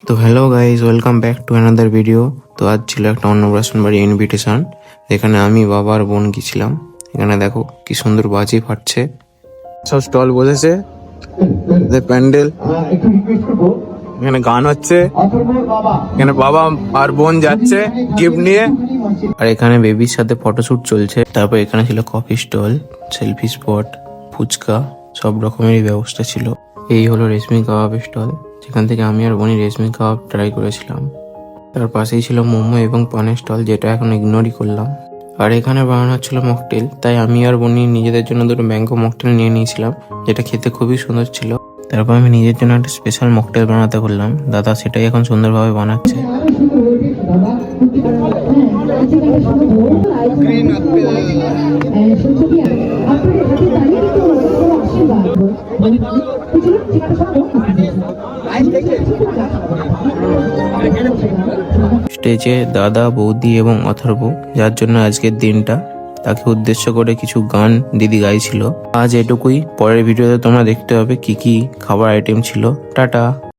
তো hello guys, welcome back to another video. তো আজ ছিল একটা অন্নপ্রাশন বাড়ি ইনভিটেশন, যেখানে আমি, বাবা আর বোন গেছিলাম। এখানে দেখো কি সুন্দর বাজি ফাটছে, সব স্টল বসেছে, প্যান্ডেল, এখানে গান হচ্ছে, এখানে বাবা আর বোন যাচ্ছে গিফট নিয়ে, আর এখানে বেবির সাথে ফটোশুট চলছে। তারপর এখানে ছিল coffee stall, selfie spot, fuchka, সব রকমেরই ব্যবস্থা ছিল। এই হলো রেশমি কাবাবের স্টল, যেখান থেকে আমি আর বোনি রেশমি কাবাব ট্রাই করেছিলাম। তার পাশেই ছিল মোমো এবং পানের স্টল, যেটা এখন ইগনোরই করলাম। আর এখানে বানানো হচ্ছিল মকটেল, তাই আমি আর বোনি নিজেদের জন্য দুটো ম্যাঙ্গো মকটেল নিয়ে নিয়েছিলাম, যেটা খেতে খুবই সুন্দর ছিল। তারপর আমি নিজের জন্য একটা স্পেশাল মকটেল বানাতে বললাম, দাদা সেটাই এখন সুন্দরভাবে বানাচ্ছে। স্টেজে দাদা, বৌদি এবং অথর্ব, যার জন্য আজকের দিনটা, তাকে উদ্দেশ্য করে কিছু গান দিদি গাইছিল। আজ এটুকুই, পরের ভিডিওতে তোমরা দেখতে পাবে কি কি খাবার আইটেম ছিল। টাটা।